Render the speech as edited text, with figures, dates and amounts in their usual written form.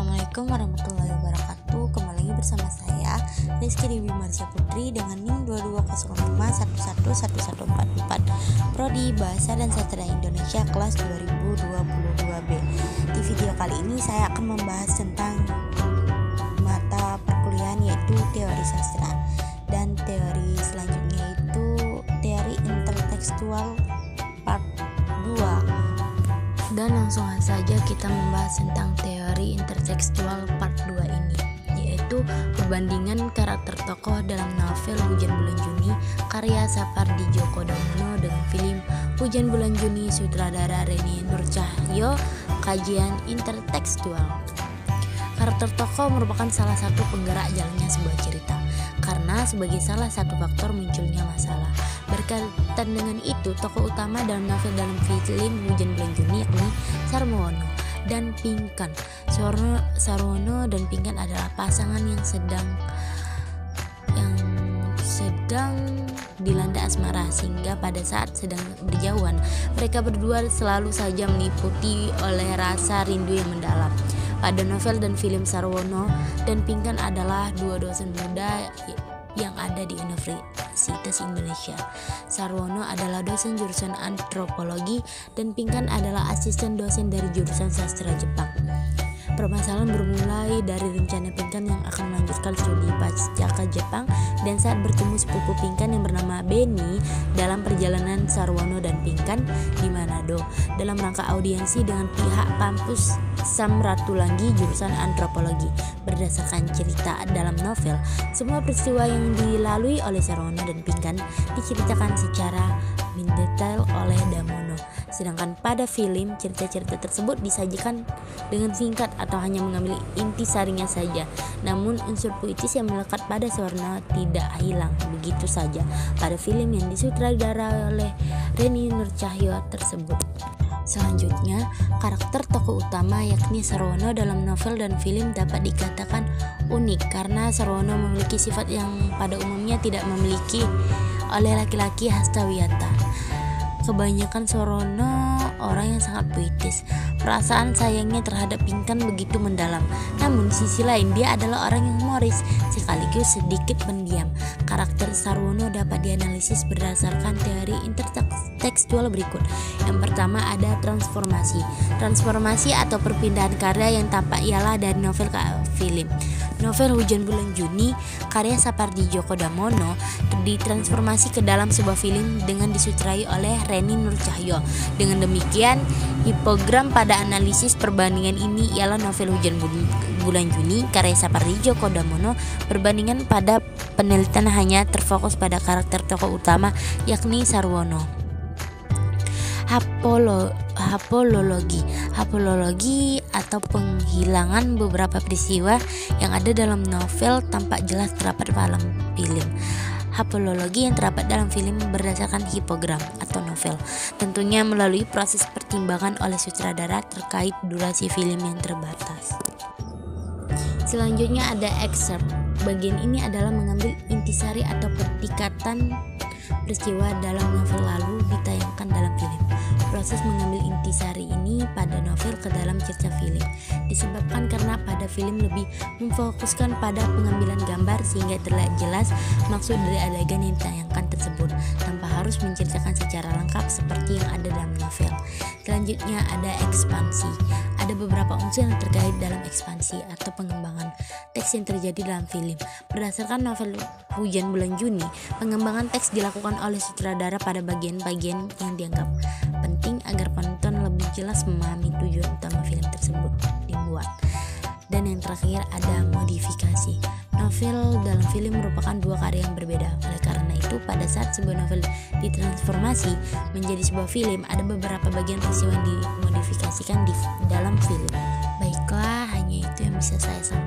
Assalamualaikum warahmatullahi wabarakatuh. Kembali lagi bersama saya Rizky Dewi Marsha Putri dengan NIM 2205111144, Prodi Bahasa dan Sastra Indonesia kelas 2022B. Di video kali ini saya akan membahas tentang mata perkuliahan yaitu teori sastra, dan teori selanjutnya itu teori intertekstual part 2. Dan langsung saja kita membahas tentang teori intertekstual part 2 ini, yaitu perbandingan karakter tokoh dalam novel Hujan Bulan Juni karya Sapardi Djoko Damono dengan film Hujan Bulan Juni sutradara Reni Nurcahyo. Kajian intertekstual. Karakter tokoh merupakan salah satu penggerak jalannya sebuah cerita, karena sebagai salah satu faktor munculnya masalah. Berkaitan dengan itu, tokoh utama dalam novel dalam film Hujan Bulan Juni yakni Sarwono dan Pinkan. Sarwono dan Pinkan adalah pasangan yang sedang dilanda asmara, sehingga pada saat sedang berjauhan mereka berdua selalu saja meliputi oleh rasa rindu yang mendalam. Pada novel dan film, Sarwono dan Pinkan adalah dua dosen muda yang ada di Universitas Indonesia. Sarwono adalah dosen jurusan antropologi dan Pinkan adalah asisten dosen dari jurusan sastra Jepang. Permasalahan bermulai dari rencana Pinkan yang akan melanjutkan studi pasca ke Jepang, dan saat bertemu sepupu Pinkan yang bernama Beni dalam perjalanan Sarwono dan Pinkan di Manado dalam rangka audiensi dengan pihak kampus Samratulangi jurusan antropologi. Berdasarkan cerita dalam novel, semua peristiwa yang dilalui oleh Sarwono dan Pinkan diceritakan secara mendetail oleh Damono. Sedangkan pada film, cerita-cerita tersebut disajikan dengan singkat atau hanya mengambil intisarinya saja. Namun unsur puitis yang melekat pada Sarwono tidak hilang begitu saja pada film yang disutradarai oleh Reni Nurcahyo tersebut. Selanjutnya, karakter tokoh utama yakni Sarwono dalam novel dan film dapat dikatakan unik karena Sarwono memiliki sifat yang pada umumnya tidak memiliki oleh laki-laki hastawiyata. Kebanyakan Sarwono orang yang sangat puitis. Perasaan sayangnya terhadap Pinkan begitu mendalam. Namun di sisi lain dia adalah orang yang humoris sekaligus sedikit pendiam. Karakter Sarwono dapat dianalisis berdasarkan teori intertekstual berikut. Yang pertama ada transformasi. Transformasi atau perpindahan karya yang tampak ialah dari novel ke film. Novel Hujan Bulan Juni karya Sapardi Djoko Damono ditransformasi ke dalam sebuah film dengan disutradarai oleh Reni Nurcahyo. Dengan demikian, hipogram pada analisis perbandingan ini ialah novel Hujan Bulan Juni karya Sapardi Djoko Damono. Perbandingan pada penelitian hanya terfokus pada karakter tokoh utama yakni Sarwono. Hapolologi atau penghilangan beberapa peristiwa yang ada dalam novel tampak jelas terdapat dalam film. Hapolologi yang terdapat dalam film berdasarkan hipogram atau novel, tentunya melalui proses pertimbangan oleh sutradara terkait durasi film yang terbatas. Selanjutnya ada excerpt. Bagian ini adalah mengambil intisari atau petikatan peristiwa dalam novel lalu ditayangkan dalam film. Proses mengambil intisari ini pada novel ke dalam cerita film disebabkan karena pada film lebih memfokuskan pada pengambilan gambar sehingga terlihat jelas maksud dari adegan yang ditayangkan tersebut tanpa harus menceritakan secara lengkap seperti yang ada dalam novel. Selanjutnya ada ekspansi. Ada beberapa unsur yang terkait dalam ekspansi atau pengembangan teks yang terjadi dalam film. Berdasarkan novel Hujan Bulan Juni, pengembangan teks dilakukan oleh sutradara pada bagian-bagian yang dianggap penting agar penonton lebih jelas memahami tujuan utama film tersebut dibuat. Dan yang terakhir ada modifikasi. Novel dalam film merupakan dua karya yang berbeda. Oleh karena itu, pada saat sebuah novel ditransformasi menjadi sebuah film, ada beberapa bagian peristiwa yang dimodifikasikan di dalam film. Baiklah, hanya itu yang bisa saya sampaikan.